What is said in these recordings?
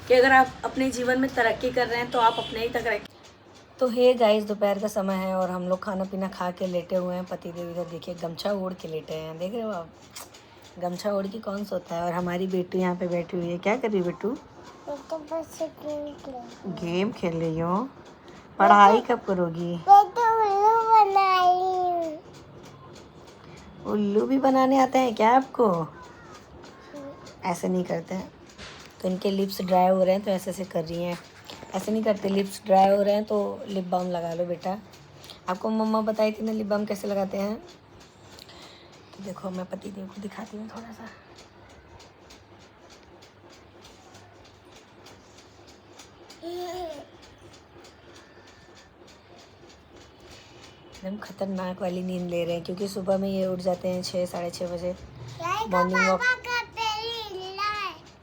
कि अगर आप अपने जीवन में तरक्की कर रहे हैं तो आप अपने ही तक रखें। तो हे गाइस, दोपहर का समय है और हम लोग खाना पीना खा के लेटे हुए हैं। पति देव इधर देखिए गमछा ओढ़ के लेटे हैं, देख रहे हो आप? गमछा ओढ़ के कौन सोता है? और हमारी बेटू यहाँ पे बैठी हुई है। क्या कर रही है बेटू? गेम खेल रही हो? पढ़ाई कब करोगी? उल्लू भी बनाने आते हैं क्या आपको? ऐसे नहीं करते हैं। तो इनके लिप्स ड्राई हो रहे हैं तो ऐसे ऐसे कर रही हैं। ऐसे नहीं करते, लिप्स ड्राई हो रहे हैं तो लिप बाम लगा लो बेटा। आपको मम्मा बताई थी ना लिप बाम कैसे लगाते हैं। तो देखो मैं पति देव को दिखाती हूँ थोड़ा सा। एकदम खतरनाक वाली नींद ले रहे हैं क्योंकि सुबह में ये उठ जाते हैं 6 साढ़े 6 बजे।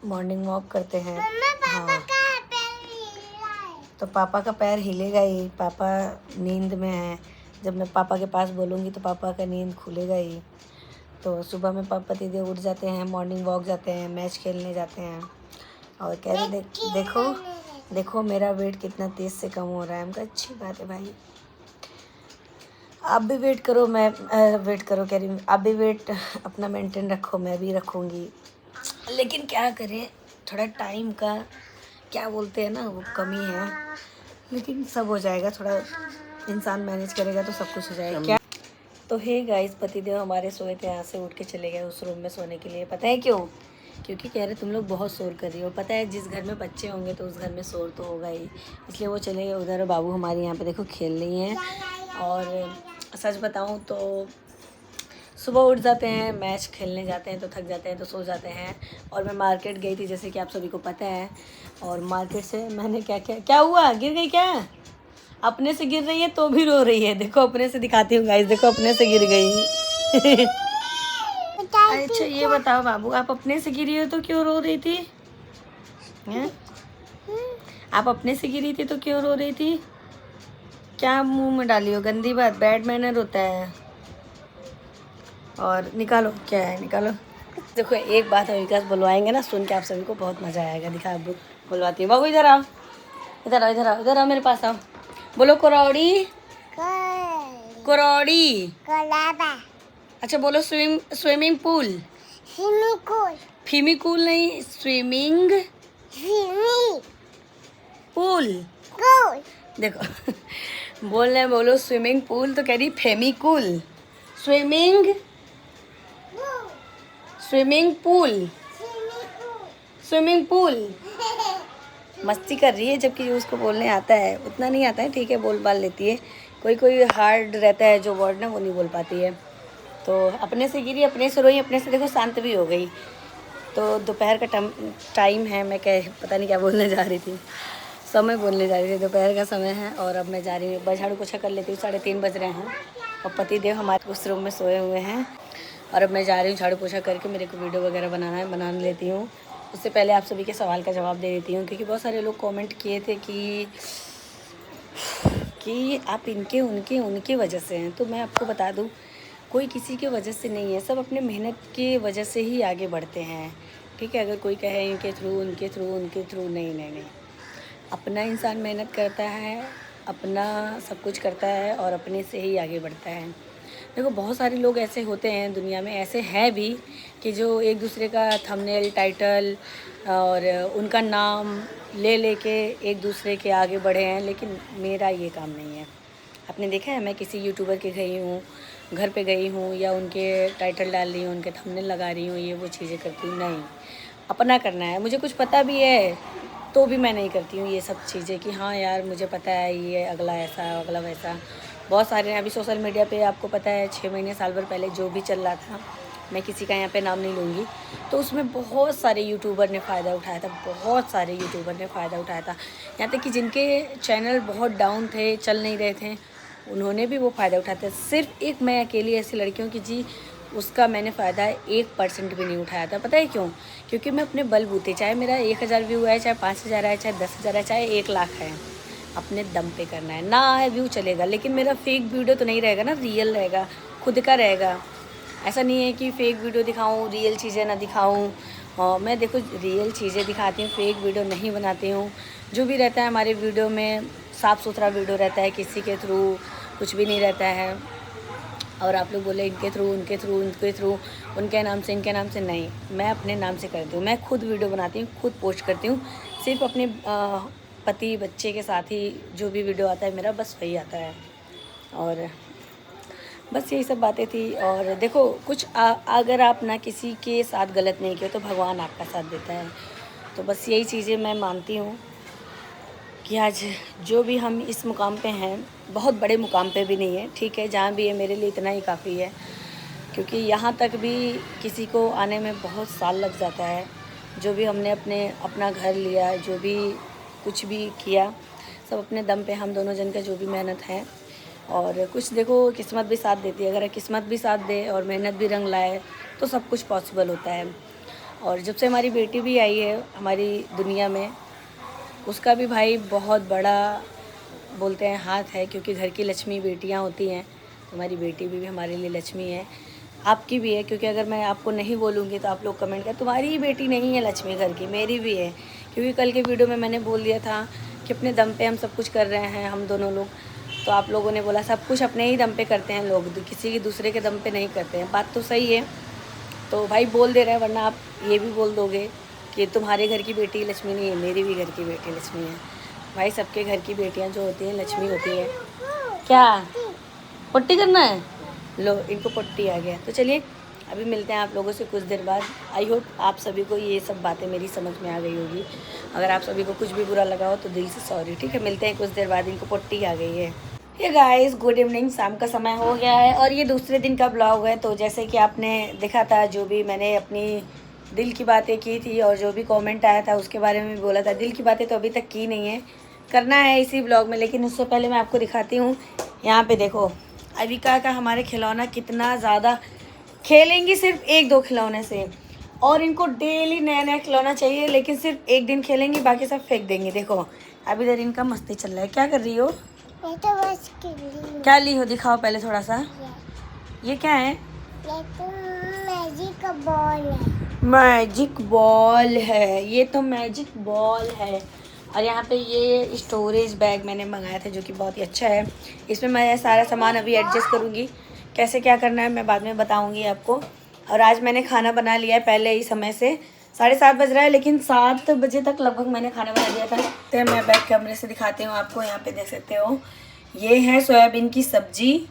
मॉर्निंग वॉक करते हैं। हाँ, तो पापा का पैर हिलेगा ही। पापा नींद में है। जब मैं पापा के पास बोलूँगी तो पापा का नींद खुलेगा ही। तो सुबह में पापा पतिदेव उठ जाते हैं, मॉर्निंग वॉक जाते हैं, मैच खेलने जाते हैं और कह रहे देखो देखो मेरा वेट कितना तेज़ से कम हो रहा है। हमको अच्छी बात है भाई, आप भी वेट करो, मैं वेट करो कह रही हूँ, आप भी वेट अपना मेंटेन रखो, मैं भी रखूँगी। लेकिन क्या करें, थोड़ा टाइम का क्या बोलते हैं ना वो कमी है, लेकिन सब हो जाएगा। थोड़ा इंसान मैनेज करेगा तो सब कुछ हो जाएगा। क्या तो हे गाइस, पतिदेव हमारे सोए थे, यहाँ से उठ के चले गए उस रूम में सोने के लिए। पता है क्यों? क्योंकि कह रहे तुम लोग बहुत शोर कर रही हो। पता है जिस घर में बच्चे होंगे तो उस घर में शोर तो होगा ही, इसलिए वो चले गए उधर। बाबू हमारे यहाँ पे देखो खेल रही हैं। और सच बताऊँ तो सुबह उठ जाते हैं, मैच खेलने जाते हैं तो थक जाते हैं तो सो जाते हैं। और मैं मार्केट गई थी जैसे कि आप सभी को पता है, और मार्केट से मैंने क्या हुआ? गिर गई क्या? अपने से गिर रही है तो भी रो रही है। देखो अपने से दिखाती हूँ गाइस, देखो अपने से गिर गई। अच्छा ये बताओ बाबू, आप अपने से गिरी हो तो क्यों रो रही थी? हैं? आप अपने से गिरी थी तो क्यों रो रही थी? क्या मुंह में डाली हो? गंदी बात, बैड मैनर होता है। और निकालो, क्या है निकालो। देखो एक बात है, विकास बुलवाएंगे ना, सुन के आप सभी को बहुत मज़ा आएगा। दिखा बुलवाती हूँ। बाबू इधर आओ, इधर आओ, इधर आओ, इधर आओ, मेरे पास आओ। बोलो करौड़ी करौड़ी। अच्छा बोलो स्विमिंग पूल। फीमी कूल नहीं, स्विमिंग पूल। देखो बोल रहे बोलो स्विमिंग पूल तो कह रही फेमिकूल। Swimming pool, swimming pool. मस्ती कर रही है, जबकि उसको बोलने आता है, उतना नहीं आता है, ठीक है बोल बाल लेती है। कोई कोई हार्ड रहता है जो वर्ड ना, वो नहीं बोल पाती है। तो अपने से गिरी, अपने से रोई, अपने से देखो शांत भी हो गई। तो दोपहर का टाइम है, मैं पता नहीं क्या बोलने जा रही थी, समय बोलने जा रही थी। दोपहर का समय है और अब मैं जा रही हूँ, झाड़ू पोछा कर लेती हूँ। 3:30 बज रहे हैं और पति देव हमारे उस रूम में सोए हुए हैं। और अब मैं जा रही हूँ झाड़ू पोछा करके, मेरे को वीडियो वगैरह बनाना है, बना लेती हूँ। उससे पहले आप सभी के सवाल का जवाब दे देती हूँ, क्योंकि बहुत सारे लोग कमेंट किए थे कि आप इनके उनके वजह से हैं। तो मैं आपको बता दूँ, कोई किसी के वजह से नहीं है, सब अपने मेहनत की वजह से ही आगे बढ़ते हैं। ठीक है, अगर कोई कहे इनके थ्रू उनके थ्रू, नहीं, अपना इंसान मेहनत करता है, अपना सब कुछ करता है और अपने से ही आगे बढ़ता है। देखो बहुत सारे लोग ऐसे होते हैं दुनिया में, ऐसे हैं भी कि जो एक दूसरे का थंबनेल, टाइटल और उनका नाम ले के एक दूसरे के आगे बढ़े हैं, लेकिन मेरा ये काम नहीं है। आपने देखा है मैं किसी यूट्यूबर के गई हूँ, घर पे गई हूँ या उनके टाइटल डाल रही हूँ, उनके थंबनेल लगा रही हूँ, ये वो चीज़ें करती हूँ? नहीं, अपना करना है। मुझे कुछ पता भी है तो भी मैं नहीं करती हूँ ये सब चीज़ें कि हाँ यार मुझे पता है ये अगला ऐसा अगला वैसा। बहुत सारे हैं अभी सोशल मीडिया पे, आपको पता है 6 महीने साल भर पहले जो भी चल रहा था, मैं किसी का यहाँ पे नाम नहीं लूँगी, तो उसमें बहुत सारे यूट्यूबर ने फ़ायदा उठाया था, बहुत सारे यूट्यूबर ने फ़ायदा उठाया था। यहाँ तक कि जिनके चैनल बहुत डाउन थे, चल नहीं रहे थे, उन्होंने भी वो फ़ायदा उठाया था। सिर्फ एक मैं अकेली ऐसी लड़की हूँ कि जी उसका मैंने फ़ायदा 1% भी नहीं उठाया था। पता है क्यों? क्योंकि मैं अपने बलबूते, चाहे मेरा 1000 व्यू है, चाहे 5000 है, चाहे 10,000 है, चाहे 1 लाख है, अपने दम पे करना है। ना आए व्यू चलेगा, लेकिन मेरा फेक वीडियो तो नहीं रहेगा ना, रियल रहेगा, खुद का रहेगा। ऐसा नहीं है कि फेक वीडियो दिखाऊं, रियल चीज़ें ना दिखाऊं और मैं देखो रियल चीज़ें दिखाती हूँ, फेक वीडियो नहीं बनाती हूँ। जो भी रहता है हमारे वीडियो में साफ़ सुथरा वीडियो रहता है, किसी के थ्रू कुछ भी नहीं रहता है। और आप लोग बोले इनके थ्रू उनके थ्रू उनके थ्रू, उनके नाम से इनके नाम से, नहीं, मैं अपने नाम से करती हूँ। मैं खुद वीडियो बनाती हूँ, खुद पोस्ट करती हूँ। सिर्फ अपने पति बच्चे के साथ ही जो भी वीडियो आता है मेरा, बस वही आता है। और बस यही सब बातें थी। और देखो कुछ अगर आप ना किसी के साथ गलत नहीं किए तो भगवान आपका साथ देता है। तो बस यही चीज़ें मैं मानती हूँ कि आज जो भी हम इस मुकाम पे हैं, बहुत बड़े मुकाम पे भी नहीं है, ठीक है, जहाँ भी है मेरे लिए इतना ही काफ़ी है। क्योंकि यहाँ तक भी किसी को आने में बहुत साल लग जाता है। जो भी हमने अपना घर लिया, जो भी कुछ भी किया, सब अपने दम पे, हम दोनों जन का जो भी मेहनत है। और कुछ देखो किस्मत भी साथ देती है, अगर किस्मत भी साथ दे और मेहनत भी रंग लाए तो सब कुछ पॉसिबल होता है। और जब से हमारी बेटी भी आई है हमारी दुनिया में, उसका भी भाई बहुत बड़ा बोलते हैं हाथ है, क्योंकि घर की लक्ष्मी बेटियां होती हैं। तो हमारी बेटी भी हमारे लिए लक्ष्मी है, आपकी भी है। क्योंकि अगर मैं आपको नहीं बोलूँगी तो आप लोग कमेंट करें तुम्हारी ही बेटी नहीं है लक्ष्मी घर की, मेरी भी है। क्योंकि कल के वीडियो में मैंने बोल दिया था कि अपने दम पे हम सब कुछ कर रहे हैं, हम दोनों लोग। तो आप लोगों ने बोला सब कुछ अपने ही दम पे करते हैं लोग, किसी की दूसरे के दम पे नहीं करते हैं। बात तो सही है, तो भाई बोल दे रहे हैं, वरना आप ये भी बोल दोगे कि तुम्हारे घर की बेटी लक्ष्मी नहीं है, मेरी भी घर की बेटी लक्ष्मी है। भाई सबके घर की बेटियां जो होती हैं लक्ष्मी होती है। क्या पट्टी करना है? लो इनको पट्टी आ गया। तो चलिए अभी मिलते हैं आप लोगों से कुछ देर बाद। आई होप आप सभी को ये सब बातें मेरी समझ में आ गई होगी। अगर आप सभी को कुछ भी बुरा लगा हो तो दिल से सॉरी, ठीक है। मिलते हैं कुछ देर बाद, इनको पट्टी आ गई है। ये गाइस गुड इवनिंग, शाम का समय हो गया है और ये दूसरे दिन का ब्लॉग है। तो जैसे कि आपने देखा था, जो भी मैंने अपनी दिल की बातें की थी और जो भी कमेंट आया था उसके बारे में भी बोला था। दिल की बातें तो अभी तक की नहीं है, करना है इसी ब्लॉग में। लेकिन उससे पहले मैं आपको दिखाती हूँ। यहाँ पे देखो अविका का हमारे खिलौना कितना ज़्यादा खेलेंगी, सिर्फ एक दो खिलौने से। और इनको डेली नया नया खिलौना चाहिए, लेकिन सिर्फ एक दिन खेलेंगी, बाकी सब फेंक देंगी। देखो अभी इधर इनका मस्ती चल रहा है। क्या कर रही हो? तो बस क्या ली हो, दिखाओ पहले थोड़ा सा। ये क्या है? ये तो मैजिक बॉल है। मैजिक बॉल है, ये तो मैजिक बॉल है। और यहाँ पे ये स्टोरेज बैग मैंने मंगाया था, जो कि बहुत ही अच्छा है। इसमें मैं सारा सामान अभी एडजस्ट करूँगी, कैसे क्या करना है मैं बाद में बताऊँगी आपको। और आज मैंने खाना बना लिया है पहले ही समय से। 7:30 बज रहा है, लेकिन 7 बजे तक लगभग मैंने खाना बना दिया था। तो मैं बैक कैमरे से दिखाती हूँ आपको। यहाँ पे देख सकते हो, ये है सोयाबीन की सब्जी।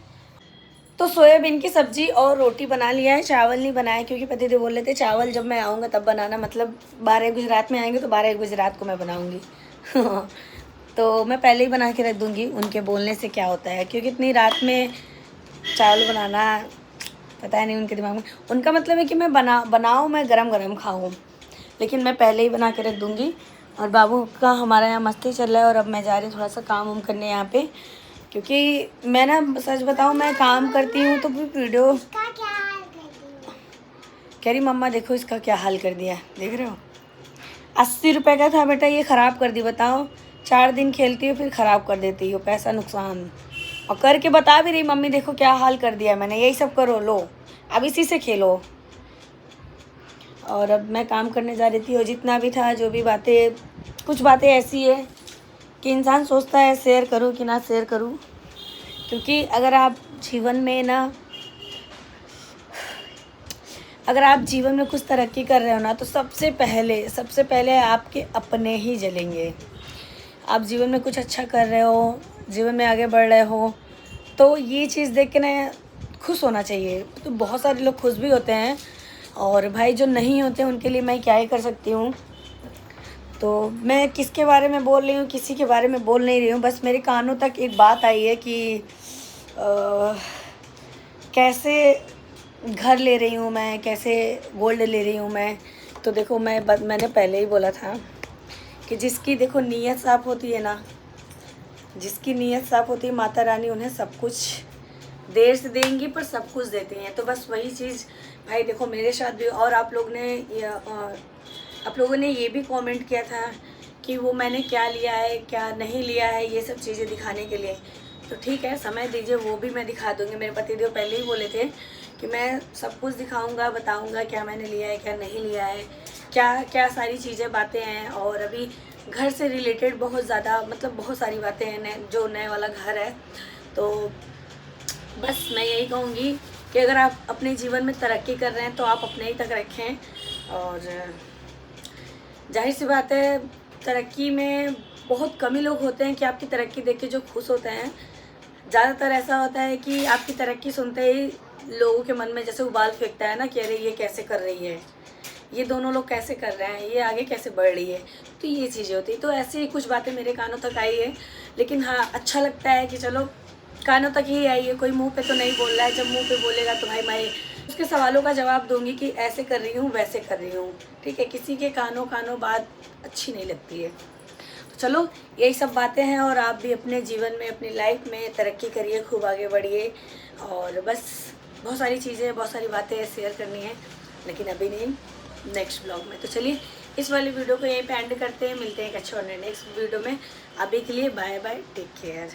तो सोयाबीन की सब्जी और रोटी बना लिया है, चावल नहीं बनाया क्योंकि पतिदेव बोल रहे थे चावल जब मैं आऊँगा तब बनाना, मतलब 12 गुजरात में आएंगे तो 12 गुजरात को मैं बनाऊँगी। तो मैं पहले ही बना के रख दूँगी, उनके बोलने से क्या होता है, क्योंकि इतनी रात में चावल बनाना पता है नहीं उनके दिमाग में। उनका मतलब है कि मैं बनाऊँ, मैं गरम गरम खाऊँ, लेकिन मैं पहले ही बना के रख दूँगी। और बाबू का हमारा यहाँ मस्ती चल रहा है और अब मैं जा रही हूँ थोड़ा सा काम वाम करने यहाँ पे। क्योंकि मैं ना सच बताऊँ, मैं काम करती हूँ तो फिर वीडियो इसका क्या हाल कर दिया? कह रही मम्मा देखो इसका क्या हाल कर दिया, देख रहे हो। 80 रुपये का था बेटा, ये ख़राब कर दी। बताओ 4 दिन खेलती हो फिर ख़राब कर देती हो, पैसा नुकसान। और करके बता भी रही मम्मी देखो क्या हाल कर दिया मैंने, यही सब करो, लो अब इसी से खेलो। और अब मैं काम करने जा रही थी और जितना भी था, जो भी बातें, कुछ बातें ऐसी है कि इंसान सोचता है शेयर करूं कि ना शेयर करूं। क्योंकि अगर आप जीवन में कुछ तरक्की कर रहे हो ना, तो सबसे पहले आपके अपने ही जलेंगे। आप जीवन में कुछ अच्छा कर रहे हो, जीवन में आगे बढ़ रहे हो, तो ये चीज़ देख के ना खुश होना चाहिए। तो बहुत सारे लोग खुश भी होते हैं, और भाई जो नहीं होते उनके लिए मैं क्या ही कर सकती हूँ। तो मैं किसके बारे में बोल रही हूँ, किसी के बारे में बोल नहीं रही हूँ। बस मेरे कानों तक एक बात आई है कि कैसे घर ले रही हूँ मैं, कैसे गोल्ड ले रही हूँ मैं। तो देखो मैंने पहले ही बोला था कि जिसकी देखो नीयत साफ़ होती है ना, जिसकी नीयत साफ़ होती है, माता रानी उन्हें सब कुछ देर से देंगी पर सब कुछ देती हैं। तो बस वही चीज़ भाई देखो मेरे साथ भी। और आप लोगों ने ये भी कमेंट किया था कि वो मैंने क्या लिया है क्या नहीं लिया है, ये सब चीज़ें दिखाने के लिए। तो ठीक है, समय दीजिए, वो भी मैं दिखा दूँगी। मेरे पतिदेव पहले ही बोले थे कि मैं सब कुछ दिखाऊंगा, बताऊंगा क्या मैंने लिया है क्या नहीं लिया है, क्या क्या सारी चीज़ें बातें हैं। और अभी घर से रिलेटेड बहुत ज़्यादा मतलब बहुत सारी बातें हैं जो नए वाला घर है। तो बस मैं यही कहूँगी कि अगर आप अपने जीवन में तरक्की कर रहे हैं तो आप अपने ही तक रखें। और जाहिर सी बात है तरक्की में बहुत कम ही लोग होते हैं कि आपकी तरक्की देख के जो खुश होते हैं। ज़्यादातर ऐसा होता है कि आपकी तरक्की सुनते ही लोगों के मन में जैसे उबाल फेंकता है ना कि अरे ये कैसे कर रही है, ये दोनों लोग कैसे कर रहे हैं, ये आगे कैसे बढ़ रही है। तो ये चीज़ें होती है। तो ऐसी ही कुछ बातें मेरे कानों तक आई है, लेकिन हाँ अच्छा लगता है कि चलो कानों तक ही आई है, कोई मुंह पे तो नहीं बोल रहा है। जब मुंह पे बोलेगा तो भाई मैं उसके सवालों का जवाब दूंगी कि ऐसे कर रही हूँ वैसे कर रही हूँ, ठीक है। किसी के कानों बात अच्छी नहीं लगती है। तो चलो यही सब बातें हैं। और आप भी अपने जीवन में अपनी लाइफ में तरक्की करिए, खूब आगे बढ़िए। और बस बहुत सारी चीज़ें बहुत सारी बातें शेयर करनी है, लेकिन अभी नहीं, नेक्स्ट ब्लॉग में। तो चलिए इस वाली वीडियो को यहीं पे एंड करते हैं। मिलते हैं एक अच्छे और नेक्स्ट वीडियो में। अभी के लिए बाय बाय, टेक केयर।